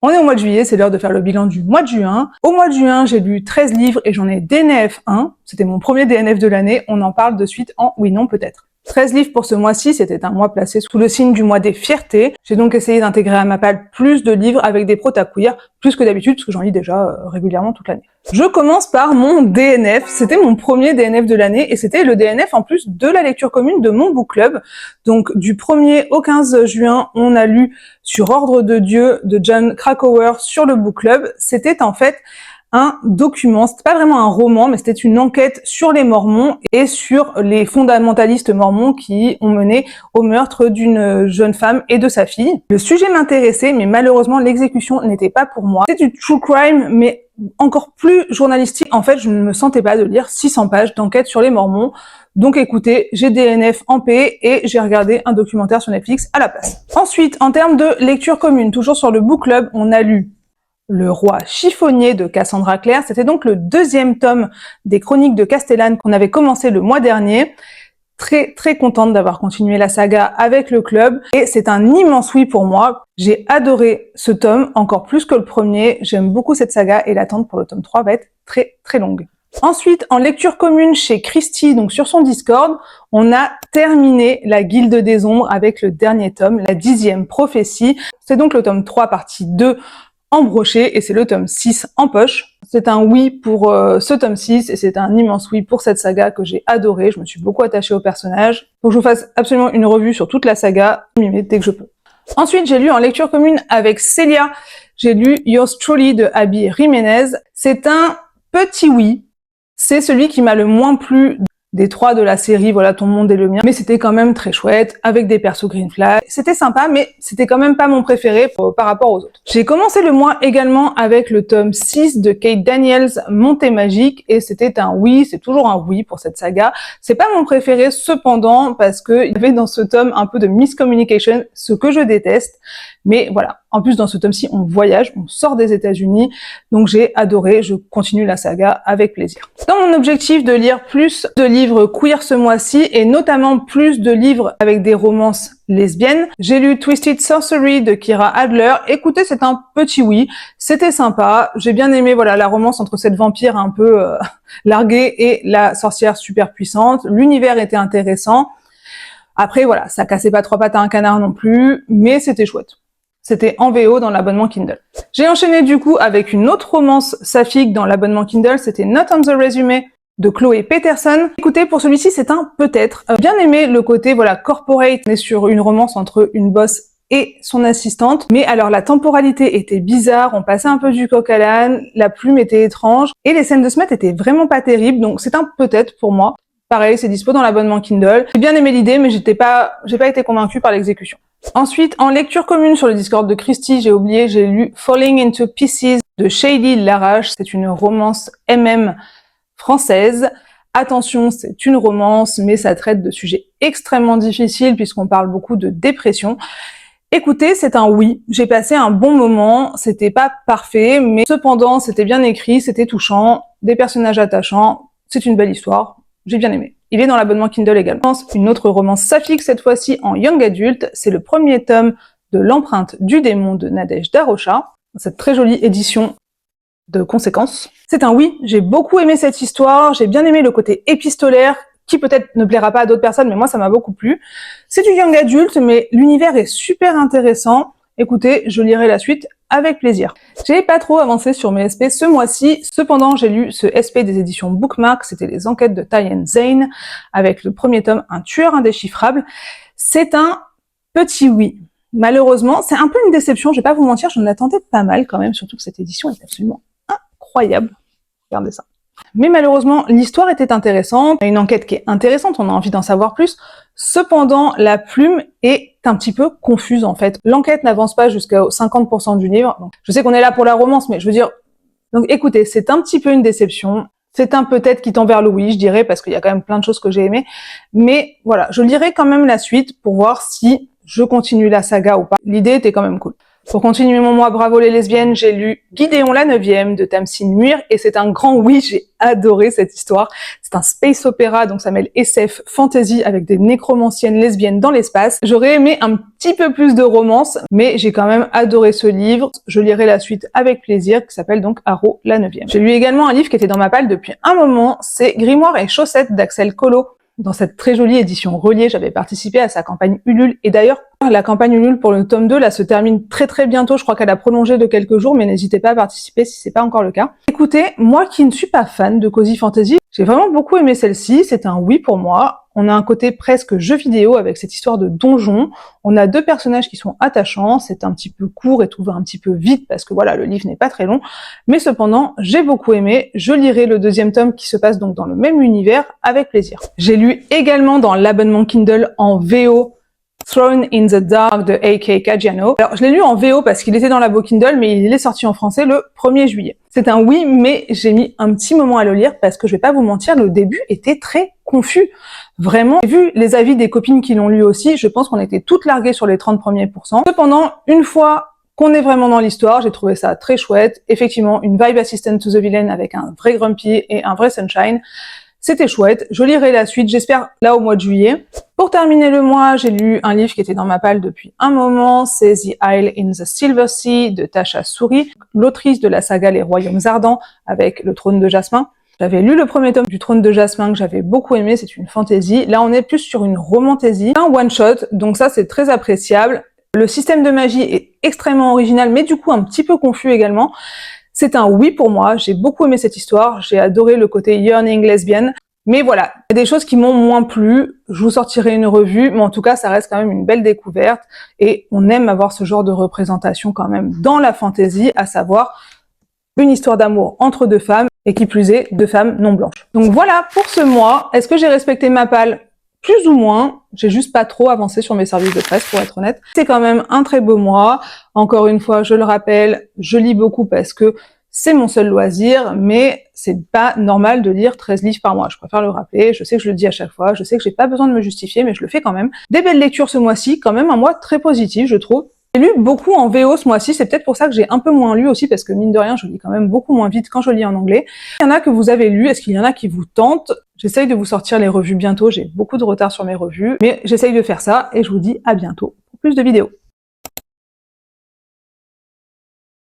On est au mois de juillet, c'est l'heure de faire le bilan du mois de juin. Au mois de juin, j'ai lu 13 livres et j'en ai DNF 1. C'était mon premier DNF de l'année. On en parle de suite en oui, non, peut-être. 13 livres pour ce mois-ci, c'était un mois placé sous le signe du mois des fiertés. J'ai donc essayé d'intégrer à ma palle plus de livres avec des protas queer, plus que d'habitude, parce que j'en lis déjà régulièrement toute l'année. Je commence par mon DNF. C'était mon premier DNF de l'année et c'était le DNF en plus de la lecture commune de mon book club. Donc du 1er au 15 juin, on a lu Sur ordre de Dieu de Jon Krakauer sur le book club. C'était en fait un document, c'était pas vraiment un roman, mais c'était une enquête sur les Mormons et sur les fondamentalistes mormons qui ont mené au meurtre d'une jeune femme et de sa fille. Le sujet m'intéressait, mais malheureusement l'exécution n'était pas pour moi. C'est du true crime, mais encore plus journalistique. En fait, je ne me sentais pas de lire 600 pages d'enquête sur les Mormons. Donc écoutez, j'ai DNF en paix et j'ai regardé un documentaire sur Netflix à la place. Ensuite, en termes de lecture commune, toujours sur le book club, on a lu Le Roi chiffonnier de Cassandra Clare. C'était donc le deuxième tome des Chroniques de Castellane qu'on avait commencé le mois dernier. Très contente d'avoir continué la saga avec le club et c'est un immense oui pour moi. J'ai adoré ce tome, encore plus que le premier. J'aime beaucoup cette saga et l'attente pour le tome 3 va être très longue. Ensuite, en lecture commune chez Christy, donc sur son Discord, on a terminé la Guilde des Ombres avec le dernier tome, la 10e prophétie. C'est donc le tome 3 partie 2 en brochet et c'est le tome 6 en poche. C'est un oui pour ce tome 6 et c'est un immense oui pour cette saga que j'ai adoré. Je me suis beaucoup attachée au personnage. Faut que je vous fasse absolument une revue sur toute la saga, dès que je peux. Ensuite, j'ai lu en lecture commune avec Célia, j'ai lu Yours Truly de Abby Jiménez. C'est un petit oui. C'est celui qui m'a le moins plu des 3 de la série, voilà, Ton monde et le mien. Mais c'était quand même très chouette, avec des persos green flag. C'était sympa, mais c'était quand même pas mon préféré par rapport aux autres. J'ai commencé le mois également avec le tome 6 de Kate Daniels, Montée magique, et c'était un oui, c'est toujours un oui pour cette saga. C'est pas mon préféré cependant, parce que il y avait dans ce tome un peu de miscommunication, ce que je déteste. Mais voilà. En plus, dans ce tome-ci, on voyage, on sort des États-Unis, donc j'ai adoré, je continue la saga avec plaisir. Dans mon objectif de lire plus de livres queer ce mois-ci, et notamment plus de livres avec des romances lesbiennes, j'ai lu Twisted Sorcery de Kira Adler. Écoutez, c'est un petit oui, c'était sympa, j'ai bien aimé voilà la romance entre cette vampire un peu larguée et la sorcière super puissante, l'univers était intéressant. Après voilà, ça cassait pas 3 pattes à un canard non plus, mais c'était chouette. C'était en VO dans l'abonnement Kindle. J'ai enchaîné du coup avec une autre romance saphique dans l'abonnement Kindle, c'était Not on the Resume de Chloé Peterson. Écoutez, pour celui-ci, c'est un peut-être. Bien aimé le côté, voilà, corporate, on est sur une romance entre une boss et son assistante. Mais alors, la temporalité était bizarre, on passait un peu du coq à l'âne, la plume était étrange, et les scènes de Smet étaient vraiment pas terribles, donc c'est un peut-être pour moi. Pareil, c'est dispo dans l'abonnement Kindle. J'ai bien aimé l'idée, mais j'ai pas été convaincue par l'exécution. Ensuite, en lecture commune sur le Discord de Christy, j'ai lu Falling into Pieces de Shaylee Larache. C'est une romance MM française. Attention, c'est une romance, mais ça traite de sujets extrêmement difficiles puisqu'on parle beaucoup de dépression. Écoutez, c'est un oui. J'ai passé un bon moment. C'était pas parfait, mais cependant, c'était bien écrit, c'était touchant, des personnages attachants. C'est une belle histoire. J'ai bien aimé. Il est dans l'abonnement Kindle également. Une autre romance saphique, cette fois-ci en young adulte. C'est le premier tome de L'empreinte du démon de Nadège Darocha. Cette très jolie édition de conséquences. C'est un oui. J'ai beaucoup aimé cette histoire. J'ai bien aimé le côté épistolaire, qui peut-être ne plaira pas à d'autres personnes, mais moi, ça m'a beaucoup plu. C'est du young adulte, mais l'univers est super intéressant. Écoutez, je lirai la suite avec plaisir. J'ai pas trop avancé sur mes SP ce mois-ci, cependant j'ai lu ce SP des éditions Bookmark, c'était les enquêtes de Tyen Zane, avec le premier tome, Un tueur indéchiffrable. C'est un petit oui. Malheureusement, c'est un peu une déception, je vais pas vous mentir, j'en attendais pas mal quand même, surtout que cette édition est absolument incroyable. Regardez ça. Mais malheureusement, l'histoire était intéressante, une enquête qui est intéressante, on a envie d'en savoir plus. Cependant, la plume est un petit peu confuse en fait. L'enquête n'avance pas jusqu'à 50% du livre. Donc, je sais qu'on est là pour la romance, mais je veux dire... Donc écoutez, c'est un petit peu une déception. C'est un peut-être qui tend vers le oui, je dirais, parce qu'il y a quand même plein de choses que j'ai aimées. Mais voilà, je lirai quand même la suite pour voir si je continue la saga ou pas. L'idée était quand même cool. Pour continuer mon mois Bravo les lesbiennes, j'ai lu Gideon la 9e de Tamsyn Muir et c'est un grand oui, j'ai adoré cette histoire. C'est un space opéra, donc ça mêle SF, fantasy avec des nécromanciennes lesbiennes dans l'espace. J'aurais aimé un petit peu plus de romance, mais j'ai quand même adoré ce livre. Je lirai la suite avec plaisir, qui s'appelle donc Arrow la 9e. J'ai lu également un livre qui était dans ma palle depuis un moment, c'est Grimoire et chaussettes d'Axel Collot. Dans cette très jolie édition reliée, j'avais participé à sa campagne Ulule. Et d'ailleurs, la campagne Ulule pour le tome 2, là, se termine très bientôt. Je crois qu'elle a prolongé de quelques jours, mais n'hésitez pas à participer si c'est pas encore le cas. Écoutez, moi qui ne suis pas fan de Cozy Fantasy, j'ai vraiment beaucoup aimé celle-ci. C'est un oui pour moi. On a un côté presque jeu vidéo avec cette histoire de donjon. On a deux personnages qui sont attachants. C'est un petit peu court et tout va un petit peu vite parce que voilà, le livre n'est pas très long. Mais cependant, j'ai beaucoup aimé. Je lirai le deuxième tome qui se passe donc dans le même univers avec plaisir. J'ai lu également dans l'abonnement Kindle en VO Thrown in the Dark de A.K. Caggiano. Alors, je l'ai lu en VO parce qu'il était dans l'abo Kindle, mais il est sorti en français le 1er juillet. C'est un oui, mais j'ai mis un petit moment à le lire parce que je vais pas vous mentir, le début était très confus. Vraiment, j'ai vu les avis des copines qui l'ont lu aussi, je pense qu'on était toutes larguées sur les 30 premiers pourcents. Cependant, une fois qu'on est vraiment dans l'histoire, j'ai trouvé ça très chouette. Effectivement, une vibe assistant to the villain avec un vrai Grumpy et un vrai Sunshine. C'était chouette, je lirai la suite, j'espère là au mois de juillet. Pour terminer le mois, j'ai lu un livre qui était dans ma palle depuis un moment, c'est The Isle in the Silver Sea de Tasha Suri, l'autrice de la saga Les Royaumes Ardents avec Le Trône de Jasmin. J'avais lu le premier tome du Trône de Jasmin que j'avais beaucoup aimé, c'est une fantasy. Là on est plus sur une romantasy, un one-shot, donc ça c'est très appréciable. Le système de magie est extrêmement original, mais du coup un petit peu confus également. C'est un oui pour moi, j'ai beaucoup aimé cette histoire, j'ai adoré le côté yearning lesbienne, mais voilà, il y a des choses qui m'ont moins plu, je vous sortirai une revue, mais en tout cas ça reste quand même une belle découverte, et on aime avoir ce genre de représentation quand même dans la fantasy, à savoir une histoire d'amour entre deux femmes, et qui plus est, deux femmes non blanches. Donc voilà pour ce mois, est-ce que j'ai respecté ma palle ? Plus ou moins, j'ai juste pas trop avancé sur mes services de presse pour être honnête. C'est quand même un très beau mois. Encore une fois, je le rappelle, je lis beaucoup parce que c'est mon seul loisir, mais c'est pas normal de lire 13 livres par mois. Je préfère le rappeler, je sais que je le dis à chaque fois, je sais que j'ai pas besoin de me justifier, mais je le fais quand même. Des belles lectures ce mois-ci, quand même un mois très positif, je trouve. J'ai lu beaucoup en VO ce mois-ci, c'est peut-être pour ça que j'ai un peu moins lu aussi, parce que mine de rien, je lis quand même beaucoup moins vite quand je lis en anglais. Il y en a que vous avez lu, est-ce qu'il y en a qui vous tentent ? J'essaye de vous sortir les revues bientôt, j'ai beaucoup de retard sur mes revues, mais j'essaye de faire ça, et je vous dis à bientôt pour plus de vidéos.